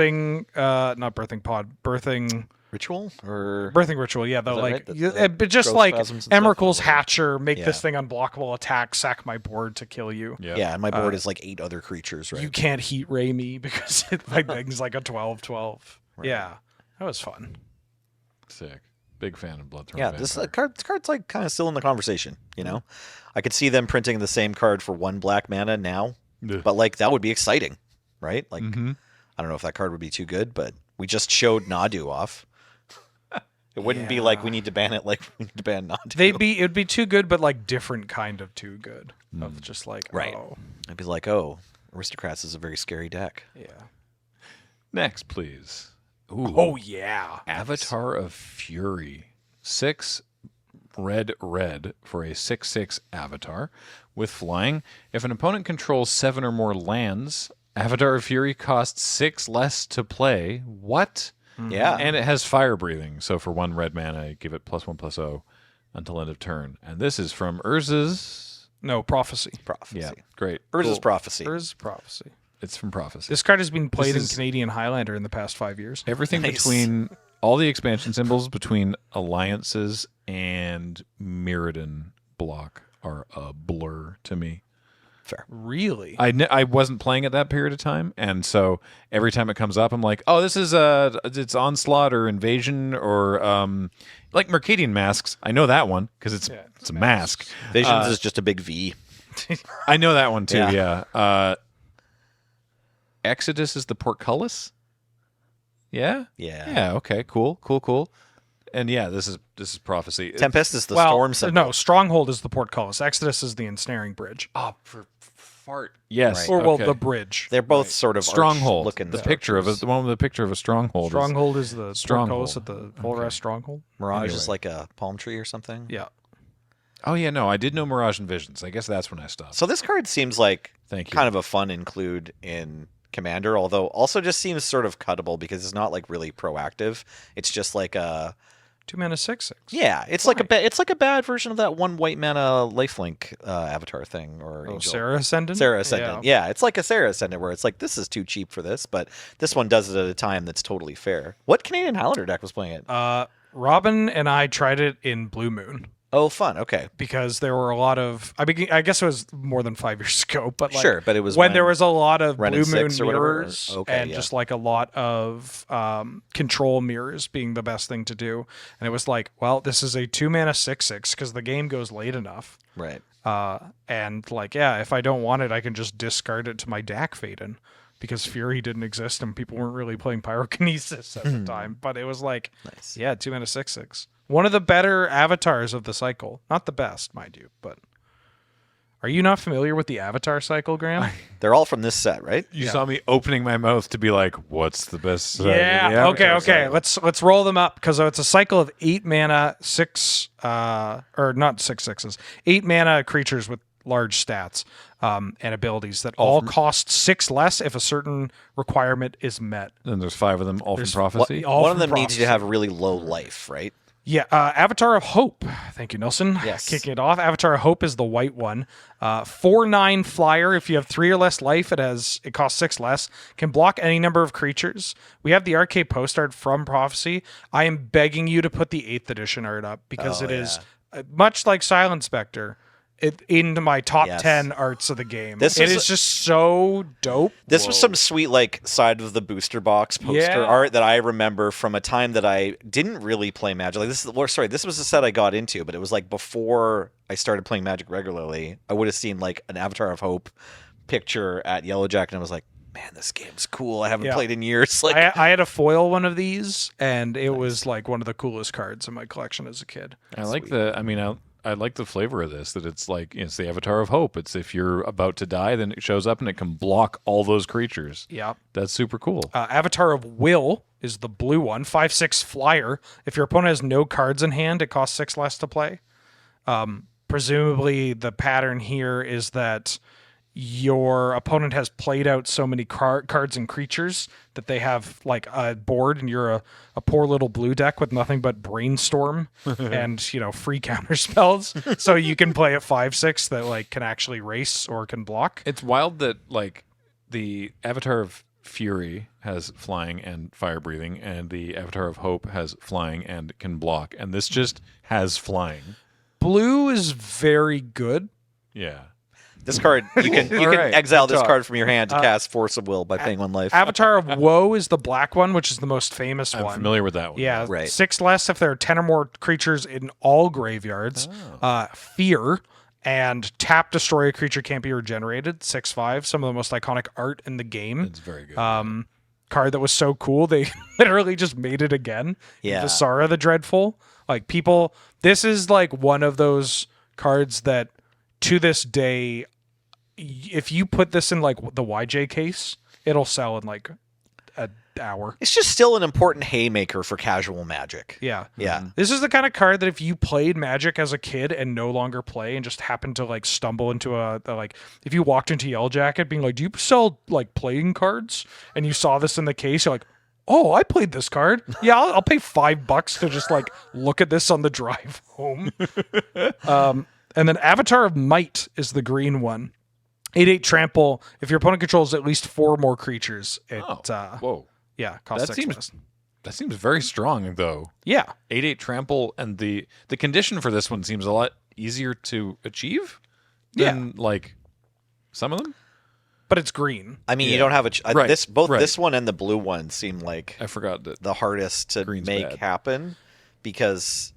birthing Ritual or ritual. Yeah, Is the that like, right? That's yeah, the but just growth like spasms and stuff, Emrakul's or- Hatcher, make this Yeah. thing unblockable attack, sack my board to kill you. yeah, and my board is like 8 other creatures, right? You can't heat ray me because my thing's like a 12/12. Right. Yeah, that was fun. Sick. Big fan of Bloodthrone Yeah, Vampire. this card's like kind of still in the conversation. I could see them printing the same card for 1 black mana now, Ugh. but like that would be exciting, right? Like Mhm. I don't know if that card would be too good, but we just showed Nadu off. It wouldn't be like we need to ban it, like we need to ban Nadu. It'd be too good, but like different kind of too good. Of just like Right. oh I'd be like, oh, Aristocrats is a very scary deck. yeah. Next, please. Ooh. Oh yeah. Avatar of Fury. 6 red for a 6/6 avatar with flying. If an opponent controls 7 or more lands, Avatar of Fury costs 6 less to play. What? Yeah. And it has fire breathing. So for 1 red mana, give it +1/+0 until end of turn. And this is from Urza's. No prophecy. Prophecy. Yeah, great. Urza's Cool. Prophecy. There's prophecy. It's from Prophecy. This card has been played in is- Canadian Highlander in the past 5 years. Everything Nice. between all the expansion symbols between alliances and Mirrodin block are a blur to me. Fair. Really? I wasn't playing at that period of time, and so every time it comes up, I'm like, oh, this is it's Onslaught or Invasion or like Mercadian Masks. I know that one because it's a mask. Visions is just a big V. I know that one too. Yeah. Yeah. Exodus is the Portcullis. Yeah. Yeah. Yeah. Okay. Cool. And yeah, this is Prophecy. Tempest is the storm symbol. No, Stronghold is the portcullis. Exodus is the ensnaring bridge. Oh, for fart. Yes. Or well, okay. the bridge. They're both sort of Stronghold. looking. The picture of it, the one with the picture of a stronghold. Stronghold is the Stronghold. portcullis at the Volrath Stronghold. Mirage is Anyway. like a palm tree or something. Yeah. Oh yeah, no, I did know Mirage and Visions. I guess that's when I stopped. So this card seems like Thank you. kind of a fun include in Commander, although also just seems sort of cuttable because it's not like really proactive. It's just like a 2 mana 6/6. yeah, it's like a bad version of that 1 white mana lifelink avatar thing or Oh, Angel. Sarah Ascendant? Sarah Ascendant. Yeah, it's like a Sarah Ascendant where it's like this is too cheap for this, but this one does it at a time that's totally fair. What Canadian Highlander deck was playing it? Robin and I tried it in Blue Moon Oh, fun. Okay. because there were a lot of. I guess it was more than 5 years ago, but like Sure, but it was when there was a lot of Ren Blue and Moon Six or whatever? mirrors Okay, and yeah. just like a lot of control mirrors being the best thing to do. And it was like, well, this is a 2 mana 6/6 because the game goes late enough. Right. And like, yeah, if I don't want it, I can just discard it to my Dak Faden because Fury didn't exist and people weren't really playing Pyrokinesis at the time. But it was like, Nice. yeah, 2 mana 6/6. One of the better avatars of the cycle. Not the best, mind you, but are you not familiar with the avatar cycle, Graham? They're all from this set, right? You saw me opening my mouth to be like, "What's the best?" side of Yeah. the Okay. Avatar Okay. side?" Let's roll them up because it's a cycle of 8 mana 6 or not 6/6s. 8 mana creatures with large stats. and abilities that all cost 6 less if a certain requirement is met. Then there's 5 of them, all from There's Prophecy. all One of from them needs you to Prophecy. have really low life, right? Yeah, Avatar of Hope. Thank you, Nelson. Yes. Kicking it off. Avatar of Hope is the white one. 4/9 flyer. If you have 3 or less life, it costs 6 less. Can block any number of creatures. We have the arcade post art from Prophecy. I am begging you to put the 8th edition art up because it is much like Silent Spectre. Into my top 10 arts of the game. It is just so dope. This was some sweet, like, side of the booster box poster art that I remember from a time that I didn't really play Magic. Like, this was a set I got into, but it was like before I started playing Magic regularly. I would have seen like an Avatar of Hope picture at Yellowjack, and I was like, man, this game's cool. I haven't played in years. Like, I had a foil one of these, and it was like one of the coolest cards in my collection as a kid. I like I like the flavor of this, that it's like, it's the Avatar of Hope. It's if you're about to die, then it shows up and it can block all those creatures. Yeah. That's super cool. Avatar of Will is the blue one, 5/6 flyer. If your opponent has no cards in hand, it costs 6 less to play. Presumably, the pattern here is that your opponent has played out so many cards and creatures that they have like a board, and you're a poor little blue deck with nothing but Brainstorm and free counter spells. So you can play at 5/6 that like can actually race or can block. It's wild that like the Avatar of Fury has flying and fire breathing, and the Avatar of Hope has flying and can block, and this just has flying. Blue is very good. Yeah. this card, you can right, exile good this talk. card from your hand to cast Force of Will by paying 1 life. Avatar of Woe is the black one, which is the most famous I'm one. familiar with that one. Yeah, Right. 6 less if there are 10 or more creatures in all graveyards. Fear and tap, destroy a creature can't be regenerated. 6/5. Some of the most iconic art in the game. It's very good. Card that was so cool they literally just made it again. Yeah. Visara the Dreadful. Like people, this is like one of those cards that to this day, if you put this in like the YJ case, it'll sell in like an hour. It's just still an important haymaker for casual Magic. Yeah. Yeah. This is the kind of card that if you played Magic as a kid and no longer play and just happened to like stumble into a like, if you walked into Yell Jacket being like, do you sell like playing cards? And you saw this in the case, you're like, oh, I played this card. Yeah, I'll pay $5 to just like look at this on the drive home. And then Avatar of Might is the green one. 8/8 trample. If your opponent controls at least 4 more creatures, it Whoa. yeah, costs That 6 seems less. that seems very strong though. Yeah. 8/8 trample, and the condition for this one seems a lot easier to achieve than like some of them. But it's green. I mean, you don't have a Right, this both right. this one and the blue one seem like I forgot that. the hardest to Green's make bad. happen because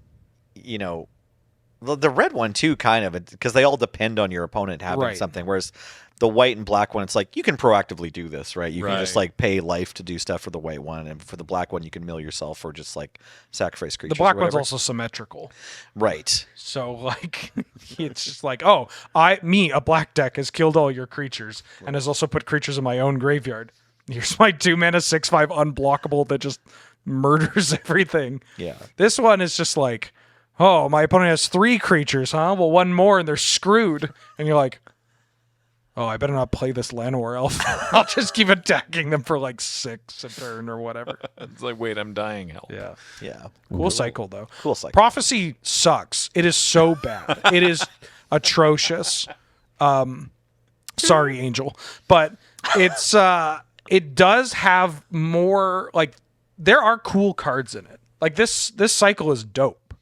the red one too, kind of, because they all depend on your opponent having Right. something, whereas the white and black one, it's like you can proactively do this, right? You can just Right. like pay life to do stuff for the white one, and for the black one you can mill yourself or just like sacrifice creatures. The black or one's whatever. also symmetrical. Right. So like it's just like, oh, a black deck has killed all your creatures and has also put creatures in my own graveyard. Here's my 2-mana 6/5 unblockable that just murders everything. Yeah. This one is just like, oh, my opponent has 3 creatures, huh? Well, one more and they're screwed. And you're like, oh, I better not play this Llanowar elf. I'll just keep attacking them for like 6 a turn or whatever. It's like, wait, I'm dying. Hell. Yeah. Yeah. Cool cycle though. Cool cycle. Prophecy sucks. It is so bad. It is atrocious. Sorry, Angel, but it's it does have more like there are cool cards in it. Like this cycle is dope,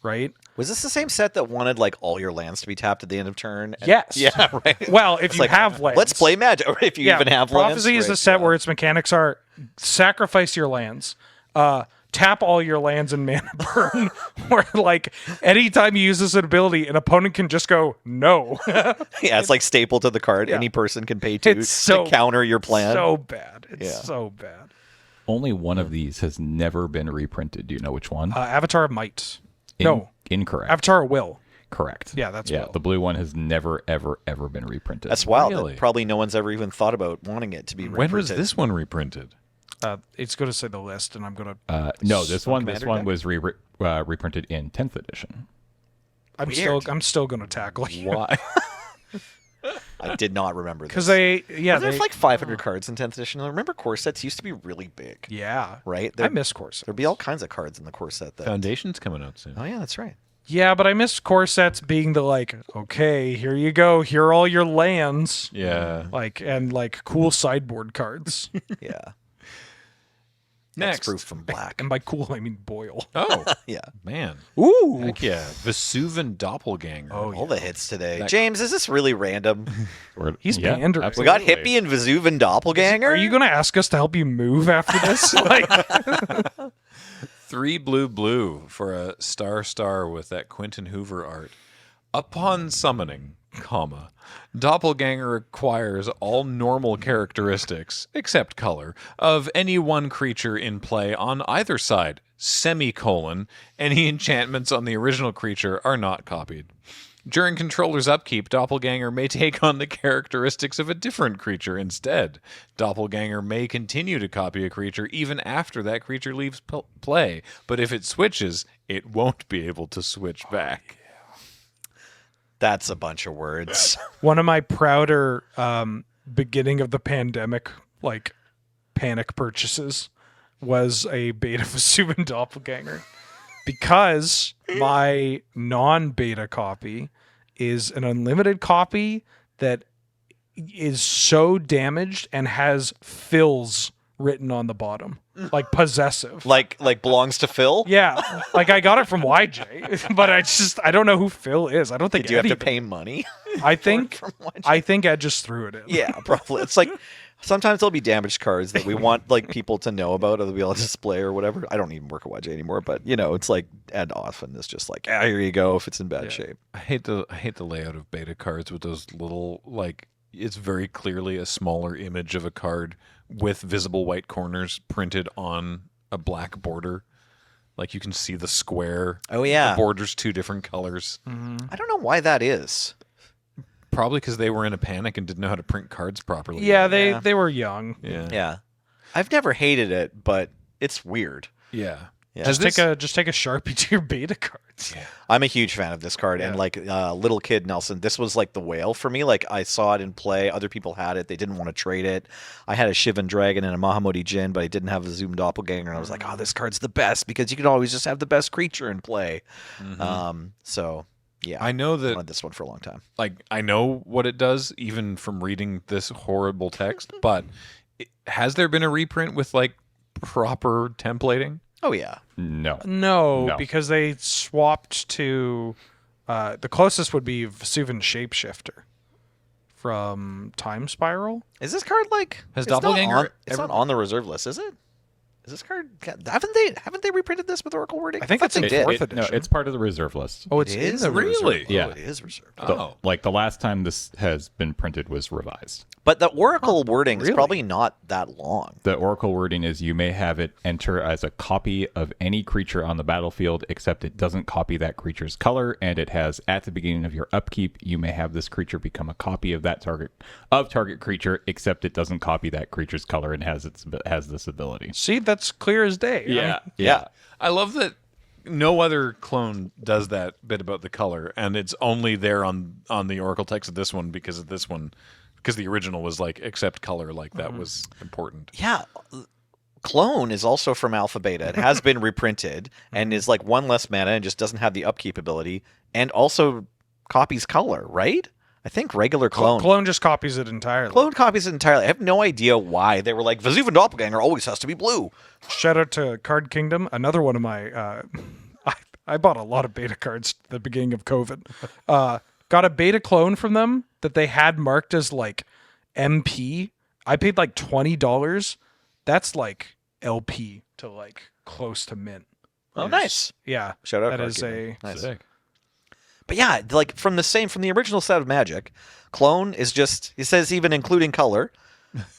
right? Was this the same set that wanted like all your lands to be tapped at the end of turn? And- Yes. Yeah. Right. Well, if you like, have lands, Let's play Magic, or if you even have lands. Prophecy is right, the set yeah. where its mechanics are sacrifice your lands, tap all your lands and mana burn. Where like anytime you use this ability, an opponent can just go no. Yeah, it's like staple to the card. Yeah. Any person can pay to so counter your plan. So bad. It's Yeah. so bad. Only one of these has never been reprinted. Do you know which one? Avatar of Might. No. Incorrect. Avatar of Will. Correct. Yeah, that's Will. The blue one has never, ever, ever been reprinted. That's wild. Really? That probably no one's ever even thought about wanting it to be When was reprinted. this one reprinted? It's going to say the list, and I'm going to. No, this one Commander deck? was reprinted in 10th edition. I'm still going to tackle you. Why? I did not remember this. Because There's like 500 cards in 10th edition. I remember core sets used to be really big. yeah, Right? I miss core sets. There'd be all kinds of cards in the core set. Foundation's coming out soon. Oh, yeah, that's right. Yeah, but I miss core sets being the like, okay, here you go, here are all your lands, Yeah. and cool sideboard cards. Yeah. Next. Proof from black. And by cool, I mean boil. Oh, Yeah. man. Ooh, Heck yeah. Vesuvan Doppelganger. Oh, All the hits today. That- James, is this really random? He's pandering. We got absolutely. Hippie and Vesuvan Doppelganger? Are you going to ask us to help you move after this? 3 blue for a star with that Quentin Hoover art. Upon summoning, Doppelganger acquires all normal characteristics, except color, of any one creature in play on either side, any enchantments on the original creature are not copied. During controller's upkeep, Doppelganger may take on the characteristics of a different creature instead. Doppelganger may continue to copy a creature even after that creature leaves play, but if it switches, it won't be able to switch back. That's a bunch of words. One of my prouder beginning of the pandemic panic purchases was a beta Vesuvan Doppelganger, because my non-beta copy is an unlimited copy that is so damaged and has fills written on the bottom, like possessive. like belongs to Phil? Yeah, I got it from YJ, but I don't know who Phil is. I don't think Did you have to anybody- pay money? I think from YJ? I think Ed just threw it in. Yeah, probably. It's like sometimes there'll be damaged cards that we want people to know about or they'll be on display or whatever. I don't even work at YJ anymore, but it's like Ed often is just like, here you go if it's in bad shape. I hate the layout of beta cards with those little it's very clearly a smaller image of a card with visible white corners printed on a black border. Like you can see the square. Oh yeah. The border's 2 different colors. I don't know why that is. Probably because they were in a panic and didn't know how to print cards properly. Yeah, Yeah. they were young. Yeah. Yeah. I've never hated it, but it's weird. Yeah. Yeah. Has Just take a Sharpie to your beta cards. Yeah. I'm a huge fan of this card, and little kid Nelson, this was like the whale for me. Like I saw it in play, other people had it, they didn't want to trade it. I had a Shivan Dragon and a Mahamoti Jin, but I didn't have a Zoom Doppelganger, and I was like, oh, this card's the best because you can always just have the best creature in play. So yeah, I know I that wanted this one for a long time. I know what it does even from reading this horrible text, but has there been a reprint with proper templating? Oh yeah, No. No, No. because they swapped to the closest would be Vesuvan Shapeshifter from Time Spiral. is this card Has it's not Doppelganger on- It's ever- not on the reserve list, is it? Is this card? Haven't they reprinted this with Oracle wording? I think thought it's in they did. fourth No, edition. it's part of the reserve list. Oh, it's It in is the in the Really? reserve. Yeah. Oh, it is reserved. Oh. Like the last time this has been printed was revised. But the Oracle wording is really? probably not that long. The Oracle wording is you may have it enter as a copy of any creature on the battlefield, except it doesn't copy that creature's color, and it has at the beginning of your upkeep, you may have this creature become a copy of that target creature, except it doesn't copy that creature's color and has this ability. See, that's clear as day. Yeah. I love that no other clone does that bit about the color, and it's only there on the Oracle text of this one because of this one, because the original was except color, that was important. Yeah. Clone is also from Alpha Beta. It has been reprinted and is one less mana and just doesn't have the upkeep ability and also copies color, right? I think regular clone. Clone just copies it entirely. Clone copies it entirely. I have no idea why. They were like, Vesuvan Doppelganger always has to be blue. Shout out to Card Kingdom, another one of my. I bought a lot of beta cards at the beginning of COVID. Got a beta clone from them that they had marked as MP. I paid $20. That's LP to close to mint. Oh, nice. Yeah, Shout out that Card is Kingdom. Nice. Sick. But yeah, from the original set of Magic, clone is just, it says even including color.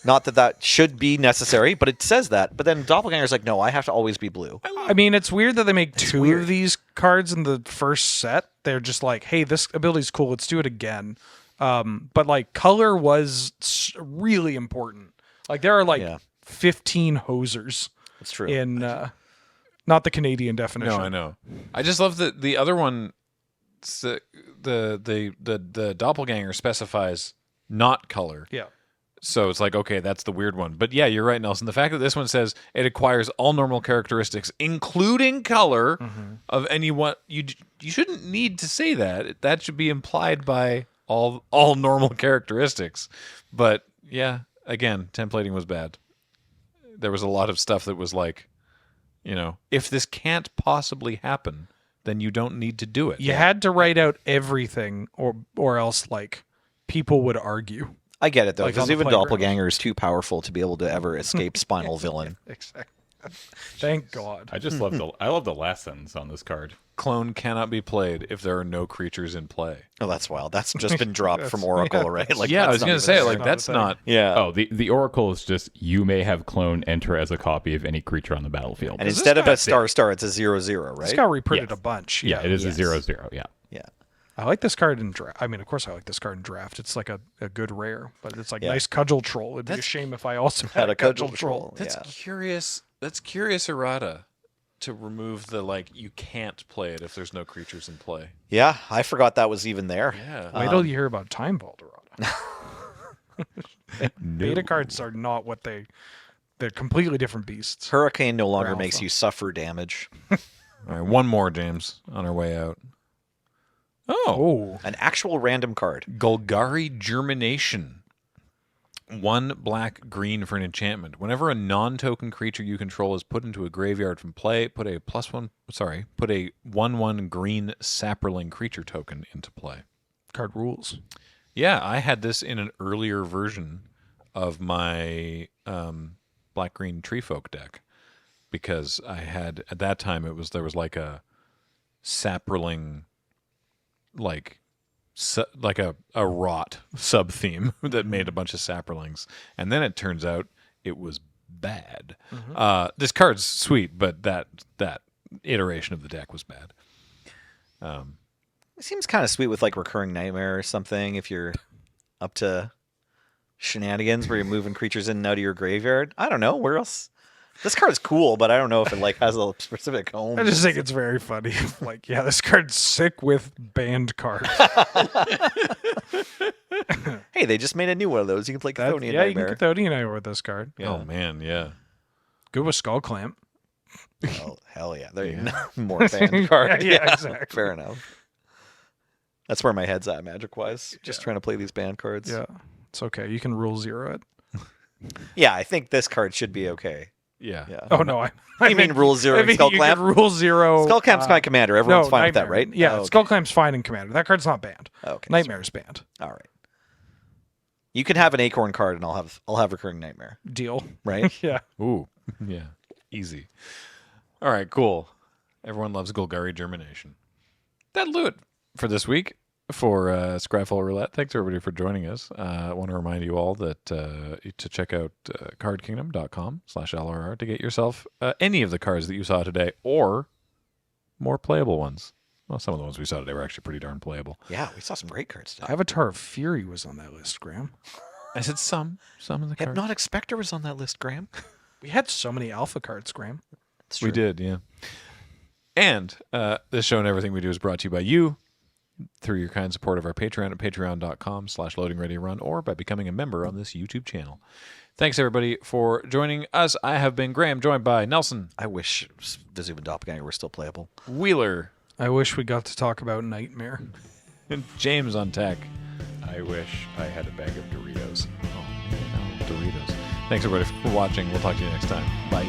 Not that should be necessary, but it says that. But then Doppelganger's like, no, I have to always be blue. I mean, it's weird that they make two weird. of these cards in the first set. They're just hey, this ability's cool. Let's do it again. But color was really important. There are Yeah. 15 hosers It's true. in not the Canadian definition. No, I know. I just love that the other one, the Doppelganger specifies not color. Yeah. So it's like, okay, that's the weird one. But yeah, you're right, Nelson. The fact that this one says it acquires all normal characteristics, including color, of anyone, you shouldn't need to say that. That should be implied by all normal characteristics. But yeah, again, templating was bad. There was a lot of stuff that was like, if this can't possibly happen, then you don't need to do it. You had to write out everything, or else like people would argue. I get it though, Like because on the even playground. Doppelganger is too powerful to be able to ever escape Spinal Villain. Exactly. Thank God. I just love the last sentence on this card. Clone cannot be played if there are no creatures in play. Oh, that's wild. That's just been dropped from Oracle, right? Like, Yeah, I was that's not going to even say, there. like, not that's a thing. not. Yeah. Oh, the Oracle is just you may have clone enter as a copy of any creature on the battlefield. And Does this instead of guy- a star, it's a 0/0, right? This got reprinted Yes. a bunch. Yeah, it is Yes. a 0/0. Yeah. Yeah. I like this card in draft. I mean, of course, I like this card in draft. It's like a good rare, but it's like Yeah. nice cudgel troll. It'd be a That's- shame if I also had a cudgel troll. That's Yeah. curious. That's curious errata to remove the, like, you can't play it if there's no creatures in play. Yeah, I forgot that was even there. Yeah. Wait till you hear about Time Vault errata. Beta cards are not what they're completely different beasts. Hurricane no longer Alpha. makes you suffer damage. All right, one more, James, on our way out. Oh, An actual random card. Golgari Germination. 1 black green for an enchantment. Whenever a non-token creature you control is put into a graveyard from play, put a 1/1 green Saproling creature token into play. Card rules. Yeah, I had this in an earlier version of my black green tree folk deck because I had at that time there was like a Saproling like a rot sub theme that made a bunch of Saprolings, and then it turns out it was bad. This card's sweet, but that iteration of the deck was bad. It seems kind of sweet with like Recurring Nightmare or something if you're up to shenanigans where you're moving creatures in and out of your graveyard. I don't know. Where else? This card's cool, but I don't know if it like has a specific home. I just think it's very funny. Like, yeah, this card's sick with banned cards. Hey, they just made a new one of those. You can play Chthonian Yeah, you can Nightmare. Chthonian with this card. Oh man, yeah. Good with Skull Clamp. Oh, hell yeah. There you go. More banned card. Yeah, exactly. Fair enough. That's where my head's at, magic-wise. Just trying to play these banned cards. Yeah, it's okay. You can rule 0 it. Yeah, I think this card should be okay. Yeah. Yeah. Oh no, I You mean rule 0 and Skull you Clamp? can rule 0. Skull Clamp's my commander. Everyone's fine with that, Nightmare. right? Yeah, Oh, okay. Skull Clamp's fine in Commander. That card's not banned. Okay. Nightmare's banned. All right. You can have an Acorn card, and I'll have Recurring Nightmare, Deal. right? Yeah. Ooh, yeah. Easy. All right, cool. Everyone loves Golgari Germination. That'll do it for this week for Scryfall Roulette. Thanks, everybody, for joining us. I want to remind you all that to check out cardkingdom.com/LRR to get yourself any of the cards that you saw today or more playable ones. Well, some of the ones we saw today were actually pretty darn playable. Yeah, we saw some great cards today. Avatar of Fury was on that list, Graham. I said some of the cards. Hypnotic Spectre was on that list, Graham. We had so many alpha cards, Graham. That's We true. did, yeah. And this show and everything we do is brought to you by you through your kind support of our Patreon at patreon.com/loadingreadyrun or by becoming a member on this YouTube channel. Thanks, everybody, for joining us. I have been Graham, joined by Nelson, I wish the Zubin Doppelganger were still playable. Wheeler, I wish we got to talk about Nightmare. and James on tech. I wish I had a bag of Doritos. Oh, Doritos. Thanks, everybody, for watching. We'll talk to you next time. Bye.